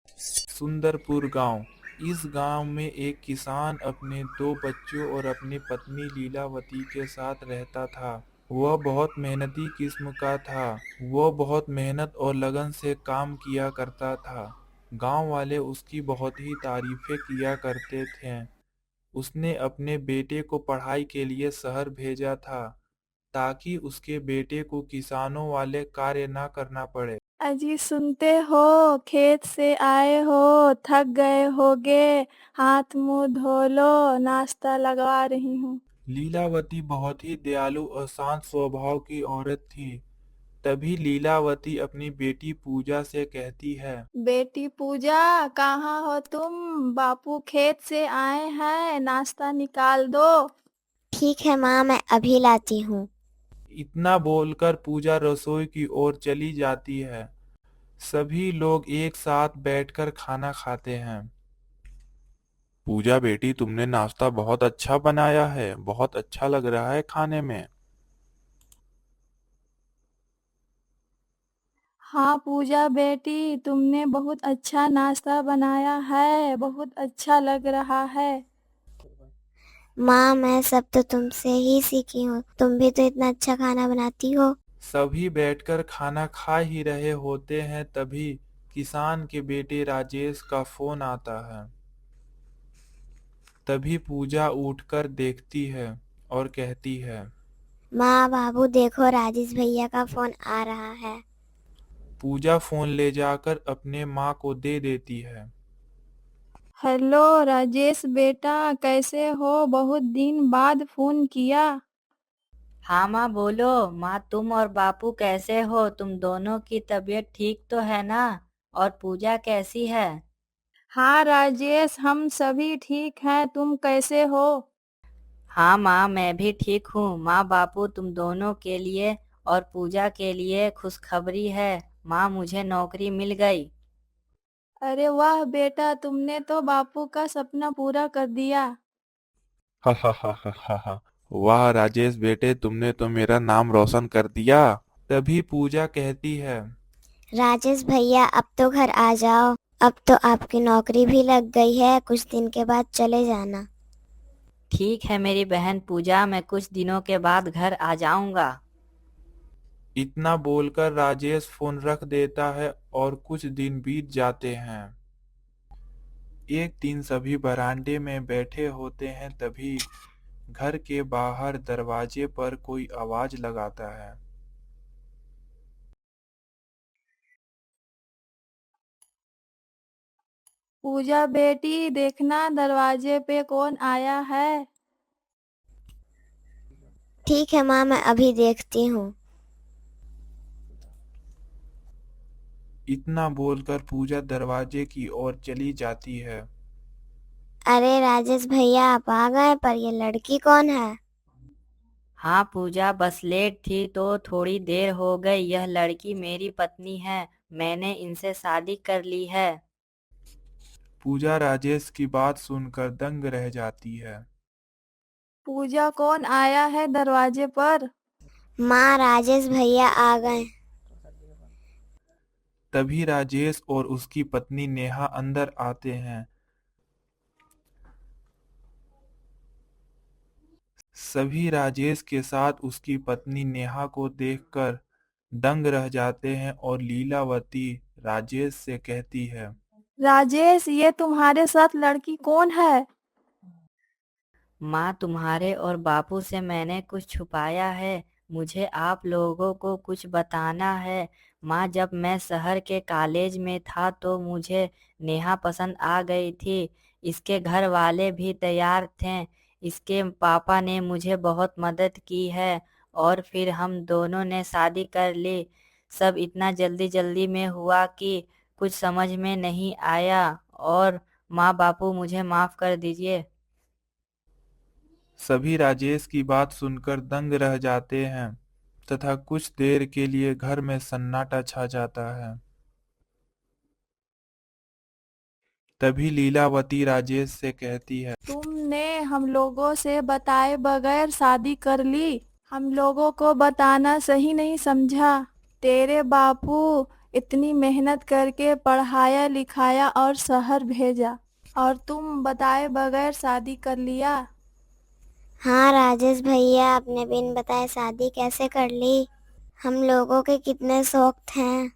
सुंदरपुर गांव। इस गांव में एक किसान अपने दो बच्चों और अपनी पत्नी लीलावती के साथ रहता था। वह बहुत मेहनती किस्म का था। वह बहुत मेहनत और लगन से काम किया करता था। गांव वाले उसकी बहुत ही तारीफें किया करते थे। उसने अपने बेटे को पढ़ाई के लिए शहर भेजा था, ताकि उसके बेटे को किसानों वाले कार्य ना करना पड़े। अजी सुनते हो, खेत से आए हो, थक गए होगे, हाथ मुंह धो लो, नाश्ता लगवा रही हूँ। लीलावती बहुत ही दयालु और शांत स्वभाव की औरत थी। तभी लीलावती अपनी बेटी पूजा से कहती है। बेटी पूजा, कहाँ हो तुम? बापू खेत से आए हैं, नाश्ता निकाल दो। ठीक है माँ, मैं अभी लाती हूँ। इतना बोलकर पूजा रसोई की ओर चली जाती है। सभी लोग एक साथ बैठकर खाना खाते हैं। पूजा बेटी, तुमने नाश्ता बहुत अच्छा बनाया है, बहुत अच्छा लग रहा है खाने में। हाँ पूजा बेटी, तुमने बहुत अच्छा नाश्ता बनाया है, बहुत अच्छा लग रहा है। माँ, मैं सब तो तुमसे ही सीखी हूँ, तुम भी तो इतना अच्छा खाना बनाती हो। सभी बैठकर खाना खा ही रहे होते हैं, तभी किसान के बेटे राजेश का फोन आता है। तभी पूजा उठकर देखती है और कहती है। माँ बाबू देखो, राजेश भैया का फोन आ रहा है। पूजा फोन ले जाकर अपने माँ को दे देती है। हेलो राजेश बेटा, कैसे हो? बहुत दिन बाद फोन किया। हाँ माँ बोलो। माँ, तुम और बापू कैसे हो? तुम दोनों की तबीयत ठीक तो है ना? और पूजा कैसी है? हाँ राजेश, हम सभी ठीक हैं, तुम कैसे हो? हाँ माँ, मैं भी ठीक हूँ। माँ बापू, तुम दोनों के लिए और पूजा के लिए खुशखबरी है। माँ, मुझे नौकरी मिल गई। अरे वाह बेटा, तुमने तो बापू का सपना पूरा कर दिया। हा हा हा हा हा हा। वाह राजेश बेटे, तुमने तो मेरा नाम रोशन कर दिया। तभी पूजा कहती है। राजेश भैया, अब तो घर आ जाओ, अब तो आपकी नौकरी भी लग गई है, कुछ दिन के बाद चले जाना। ठीक है मेरी बहन पूजा, मैं कुछ दिनों के बाद घर आ जाऊंगा। इतना बोलकर राजेश फोन रख देता है और कुछ दिन बीत जाते हैं। एक दिन सभी बरामदे में बैठे होते हैं, तभी घर के बाहर दरवाजे पर कोई आवाज लगाता है। पूजा बेटी, देखना दरवाजे पे कौन आया है। ठीक है माँ, मैं अभी देखती हूँ। इतना बोलकर पूजा दरवाजे की ओर चली जाती है। अरे राजेश भैया, आप आ गए, पर ये लड़की कौन है? हाँ पूजा, बस लेट थी तो थोड़ी देर हो गई। यह लड़की मेरी पत्नी है, मैंने इनसे शादी कर ली है। पूजा राजेश की बात सुनकर दंग रह जाती है। पूजा, कौन आया है दरवाजे पर? माँ, राजेश भैया आ गए। तभी राजेश और उसकी पत्नी नेहा अंदर आते हैं। सभी राजेश के साथ उसकी पत्नी नेहा को देखकर दंग रह जाते हैं और लीलावती राजेश से कहती है। राजेश, ये तुम्हारे साथ लड़की कौन है? माँ, तुम्हारे और बापू से मैंने कुछ छुपाया है। मुझे आप लोगों को कुछ बताना है। माँ, जब मैं शहर के कॉलेज में था तो मुझे नेहा पसंद आ गई थी। इसके घर वाले भी तैयार थे। इसके पापा ने मुझे बहुत मदद की है और फिर हम दोनों ने शादी कर ली। सब इतना जल्दी जल्दी में हुआ कि कुछ समझ में नहीं आया। और माँ बापू, मुझे माफ कर दीजिए। सभी राजेश की बात सुनकर दंग रह जाते हैं तथा कुछ देर के लिए घर में सन्नाटा छा जाता है। तभी लीलावती राजेश से कहती है। तुमने हम लोगों से बताए बगैर शादी कर ली। हम लोगों को बताना सही नहीं समझा। तेरे बापू इतनी मेहनत करके पढ़ाया लिखाया और शहर भेजा, और तुम बताए बगैर शादी कर लिया। हाँ राजेश भैया, आपने बिन बताए शादी कैसे कर ली? हम लोगों के कितने शौक थे।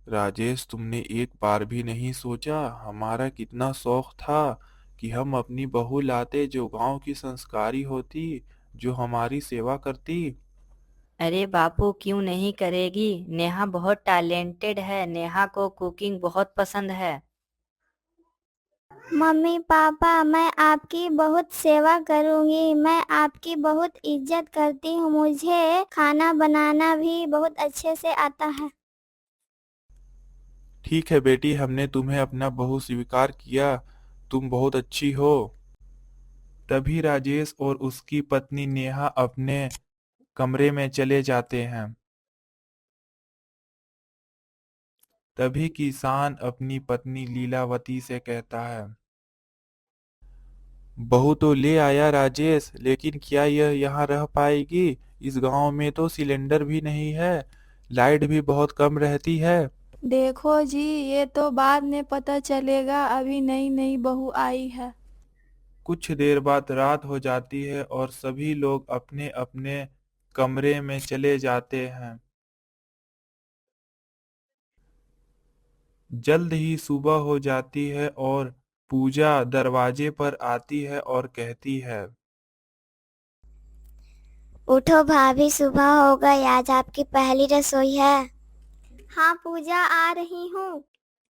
राजेश, तुमने एक बार भी नहीं सोचा हमारा कितना शौक था कि हम अपनी बहू लाते जो गांव की संस्कारी होती, जो हमारी सेवा करती। अरे बापू, क्यों नहीं करेगी? नेहा बहुत टैलेंटेड है, नेहा को कुकिंग बहुत पसंद है। मम्मी पापा, मैं आपकी बहुत सेवा करूंगी। मैं आपकी बहुत इज्जत करती हूँ। मुझे खाना बनाना भी बहुत अच्छे से आता है। ठीक है बेटी, हमने तुम्हें अपना बहू स्वीकार किया, तुम बहुत अच्छी हो। तभी राजेश और उसकी पत्नी नेहा अपने कमरे में चले जाते हैं। तभी किसान अपनी पत्नी लीलावती से कहता है, बहू तो ले आया राजेश, लेकिन क्या यह यहाँ रह पाएगी? इस गांव में तो सिलेंडर भी नहीं है, लाइट भी बहुत कम रहती है। देखो जी, ये तो बाद में पता चलेगा, अभी नई नई बहू आई है। कुछ देर बाद रात हो जाती है और सभी लोग अपने अपने कमरे में चले जाते हैं। जल्द ही सुबह हो जाती है और पूजा दरवाजे पर आती है और कहती है, उठो भाभी, सुबह हो गई। आज आपकी पहली रसोई है। हाँ पूजा, आ रही हूँ।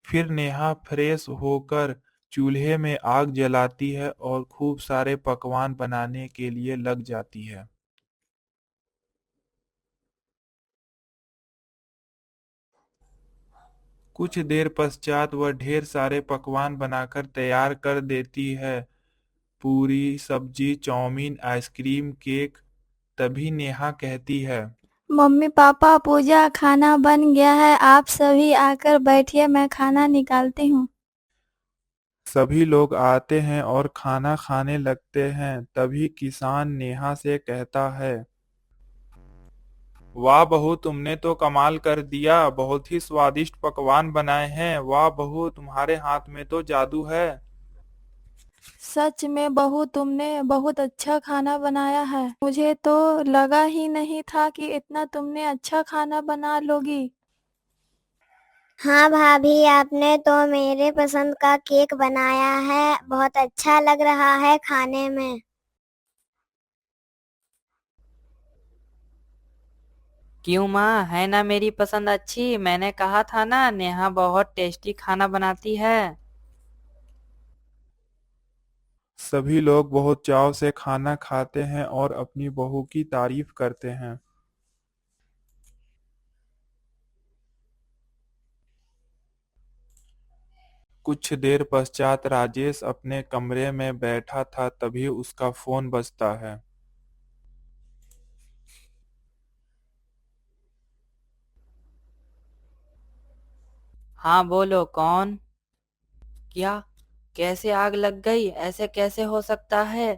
फिर नेहा फ्रेश होकर चूल्हे में आग जलाती है और खूब सारे पकवान बनाने के लिए लग जाती है। कुछ देर पश्चात वह ढेर सारे पकवान बनाकर तैयार कर देती है, पूरी सब्जी, चाउमीन, आइसक्रीम, केक। तभी नेहा कहती है, मम्मी पापा, पूजा, खाना बन गया है, आप सभी आकर बैठिए, मैं खाना निकालती हूँ। सभी लोग आते हैं और खाना खाने लगते हैं। तभी किसान नेहा से कहता है, वाह बहू, तुमने तो कमाल कर दिया, बहुत ही स्वादिष्ट पकवान बनाए हैं। वाह बहू, तुम्हारे हाथ में तो जादू है। सच में बहू, तुमने बहुत अच्छा खाना बनाया है। मुझे तो लगा ही नहीं था कि इतना तुमने अच्छा खाना बना लोगी। हाँ भाभी, आपने तो मेरे पसंद का केक बनाया है। बहुत अच्छा लग रहा है खाने में। क्यों माँ, है ना मेरी पसंद अच्छी? मैंने कहा था ना, नेहा बहुत टेस्टी खाना बनाती है। सभी लोग बहुत चाव से खाना खाते हैं और अपनी बहू की तारीफ करते हैं। कुछ देर पश्चात राजेश अपने कमरे में बैठा था, तभी उसका फोन बजता है। हाँ बोलो, कौन? क्या? कैसे आग लग गई? ऐसे कैसे हो सकता है?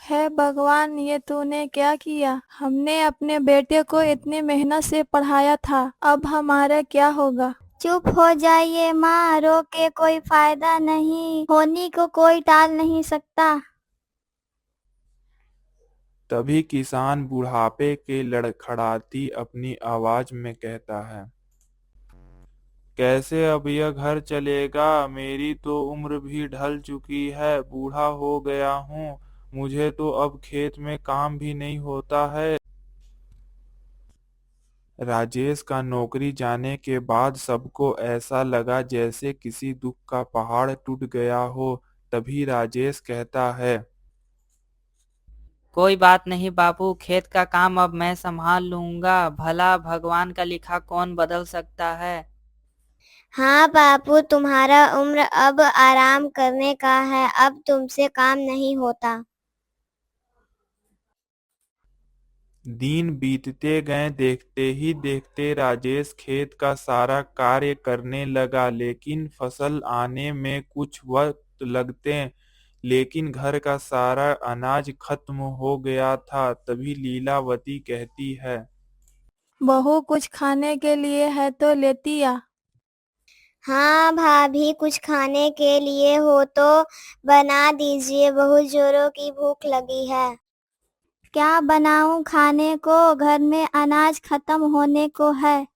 हे भगवान, ये तूने क्या किया? हमने अपने बेटे को इतने मेहनत से पढ़ाया था, अब हमारा क्या होगा? चुप हो जाइए माँ, रो के कोई फायदा नहीं। होनी को कोई टाल नहीं सकता। तभी किसान बुढ़ापे के लड़खड़ाती अपनी आवाज में कहता है, कैसे अब यह घर चलेगा? मेरी तो उम्र भी ढल चुकी है, बूढ़ा हो गया हूँ। मुझे तो अब खेत में काम भी नहीं होता है। राजेश का नौकरी जाने के बाद सबको ऐसा लगा जैसे किसी दुख का पहाड़ टूट गया हो। तभी राजेश कहता है, कोई बात नहीं बापू, खेत का काम अब मैं संभाल लूंगा। भला भगवान का लिखा कौन बदल सकता है? हाँ बापू, तुम्हारा उम्र अब आराम करने का है। अब तुमसे काम नहीं होता। दिन बीतते गए, देखते ही देखते राजेश खेत का सारा कार्य करने लगा, लेकिन फसल आने में कुछ वक्त लगते, लेकिन घर का सारा अनाज खत्म हो गया था। तभी लीलावती कहती है, बहू कुछ खाने के लिए है तो लेती आ। हाँ भाभी, कुछ खाने के लिए हो तो बना दीजिए, बहुत जोरों की भूख लगी है। क्या बनाऊं खाने को, घर में अनाज खत्म होने को है।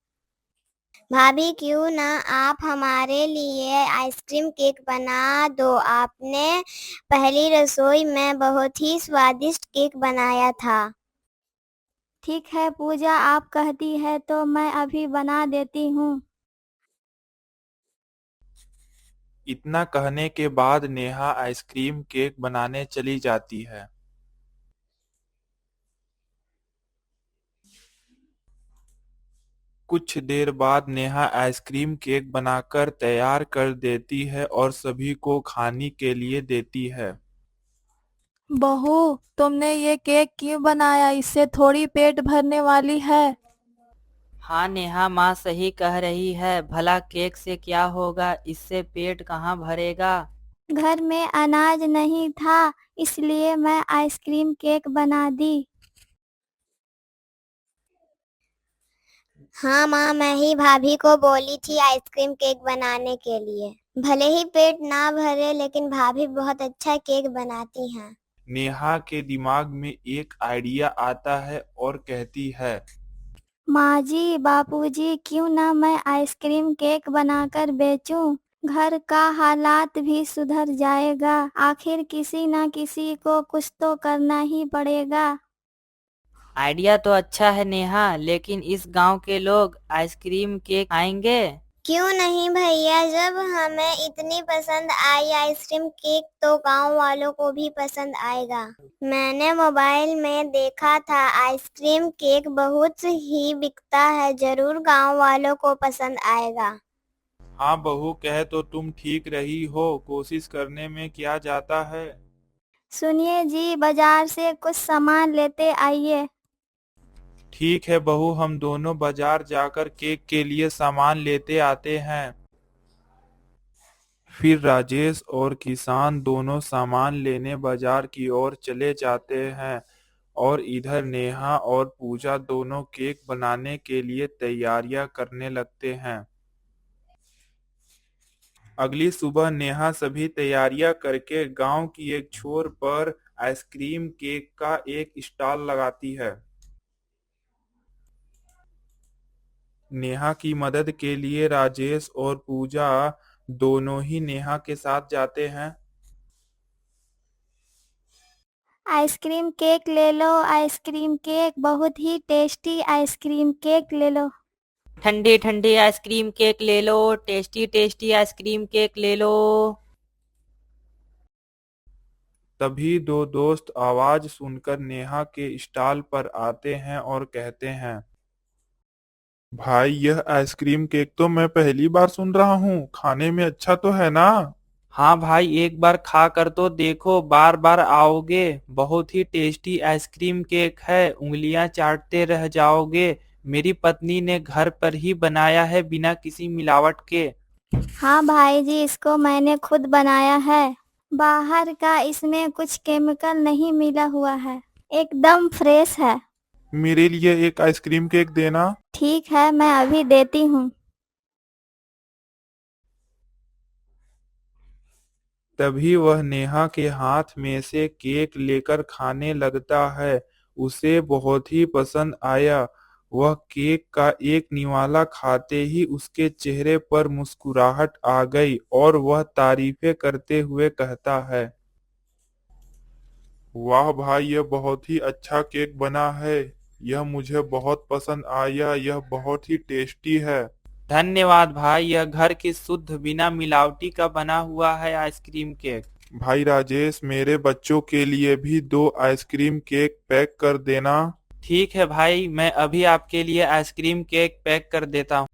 भाभी क्यों ना आप हमारे लिए आइसक्रीम केक बना दो, आपने पहली रसोई में बहुत ही स्वादिष्ट केक बनाया था। ठीक है पूजा, आप कहती है तो मैं अभी बना देती हूँ। इतना कहने के बाद नेहा आइसक्रीम केक बनाने चली जाती है। कुछ देर बाद नेहा आइसक्रीम केक बनाकर तैयार कर देती है और सभी को खाने के लिए देती है। बहू तुमने ये केक क्यों बनाया, इससे थोड़ी पेट भरने वाली है। हाँ नेहा, माँ सही कह रही है। भला केक से क्या होगा, इससे पेट कहाँ भरेगा। घर में अनाज नहीं था, इसलिए मैं आइसक्रीम केक बना दी। हाँ माँ, मैं ही भाभी को बोली थी आइसक्रीम केक बनाने के लिए। भले ही पेट ना भरे, लेकिन भाभी बहुत अच्छा केक बनाती हैं। नेहा के दिमाग में एक आइडिया आता है और कहती है, माँ जी, बापूजी, क्यों ना मैं आइसक्रीम केक बनाकर बेचूं। घर का हालात भी सुधर जाएगा, आखिर किसी ना किसी को कुछ तो करना ही पड़ेगा। आइडिया तो अच्छा है नेहा, लेकिन इस गांव के लोग आइसक्रीम केक खाएंगे? क्यों नहीं भैया, जब हमें इतनी पसंद आई आइसक्रीम केक तो गांव वालों को भी पसंद आएगा। मैंने मोबाइल में देखा था आइसक्रीम केक बहुत ही बिकता है, जरूर गांव वालों को पसंद आएगा। हाँ बहू, कह तो तुम ठीक रही हो, कोशिश करने में क्या जाता है। सुनिए जी, बाजार से कुछ सामान लेते आइए। ठीक है बहू, हम दोनों बाजार जाकर केक के लिए सामान लेते आते हैं। फिर राजेश और किसान दोनों सामान लेने बाजार की ओर चले जाते हैं और इधर नेहा और पूजा दोनों केक बनाने के लिए तैयारियां करने लगते हैं। अगली सुबह नेहा सभी तैयारियां करके गांव की एक छोर पर आइसक्रीम केक का एक स्टॉल लगाती है। नेहा की मदद के लिए राजेश और पूजा दोनों ही नेहा के साथ जाते हैं। आइसक्रीम केक ले लो, आइसक्रीम केक, बहुत ही टेस्टी आइसक्रीम केक ले लो। ठंडी ठंडी आइसक्रीम केक ले लो, टेस्टी टेस्टी आइसक्रीम केक ले लो। तभी दो दोस्त आवाज सुनकर नेहा के स्टॉल पर आते हैं और कहते हैं, भाई यह आइसक्रीम केक तो मैं पहली बार सुन रहा हूँ, खाने में अच्छा तो है ना। हाँ भाई, एक बार खा कर तो देखो, बार बार आओगे। बहुत ही टेस्टी आइसक्रीम केक है, उंगलियां चाटते रह जाओगे। मेरी पत्नी ने घर पर ही बनाया है, बिना किसी मिलावट के। हाँ भाई जी, इसको मैंने खुद बनाया है। बाहर का इसमें कुछ केमिकल नहीं मिला हुआ है, एकदम फ्रेश है। मेरे लिए एक आइसक्रीम केक देना। ठीक है, मैं अभी देती हूँ। तभी वह नेहा के हाथ में से केक लेकर खाने लगता है। उसे बहुत ही पसंद आया। वह केक का एक निवाला खाते ही उसके चेहरे पर मुस्कुराहट आ गई और वह तारीफें करते हुए कहता है, वाह भाई, यह बहुत ही अच्छा केक बना है। यह मुझे बहुत पसंद आया, यह बहुत ही टेस्टी है। धन्यवाद भाई, यह घर की शुद्ध बिना मिलावटी का बना हुआ है आइसक्रीम केक। भाई राजेश, मेरे बच्चों के लिए भी 2 आइसक्रीम केक पैक कर देना। ठीक है भाई, मैं अभी आपके लिए आइसक्रीम केक पैक कर देता हूँ।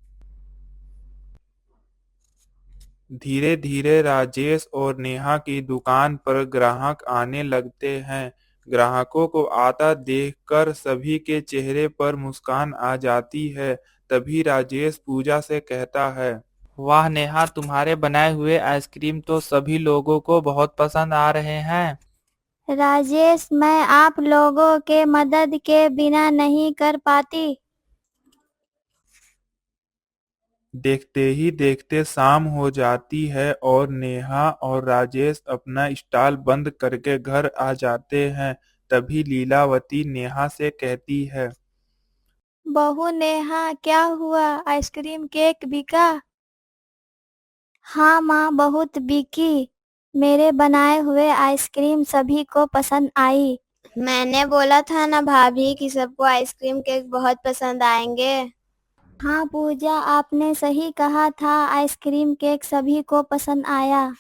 धीरे धीरे राजेश और नेहा की दुकान पर ग्राहक आने लगते हैं। ग्राहकों को आता देखकर सभी के चेहरे पर मुस्कान आ जाती है। तभी राजेश पूजा से कहता है, वाह नेहा, तुम्हारे बनाए हुए आइसक्रीम तो सभी लोगों को बहुत पसंद आ रहे हैं। राजेश, मैं आप लोगों के मदद के बिना नहीं कर पाती। देखते ही देखते शाम हो जाती है और नेहा और राजेश अपना स्टॉल बंद करके घर आ जाते हैं। तभी लीलावती नेहा से कहती है। बहू नेहा, क्या हुआ, आइसक्रीम केक बिका? हाँ माँ, बहुत बिकी। मेरे बनाए हुए आइसक्रीम सभी को पसंद आई। मैंने बोला था ना भाभी कि सबको आइसक्रीम केक बहुत पसंद आएंगे। हाँ पूजा, आपने सही कहा था, आइसक्रीम केक सभी को पसंद आया।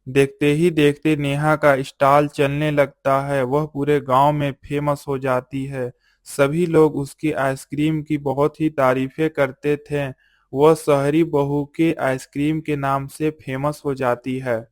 देखते ही देखते नेहा का स्टॉल चलने लगता है। वह पूरे गांव में फेमस हो जाती है। सभी लोग उसकी आइसक्रीम की बहुत ही तारीफें करते थे। वह शहरी बहू के आइसक्रीम के नाम से फेमस हो जाती है।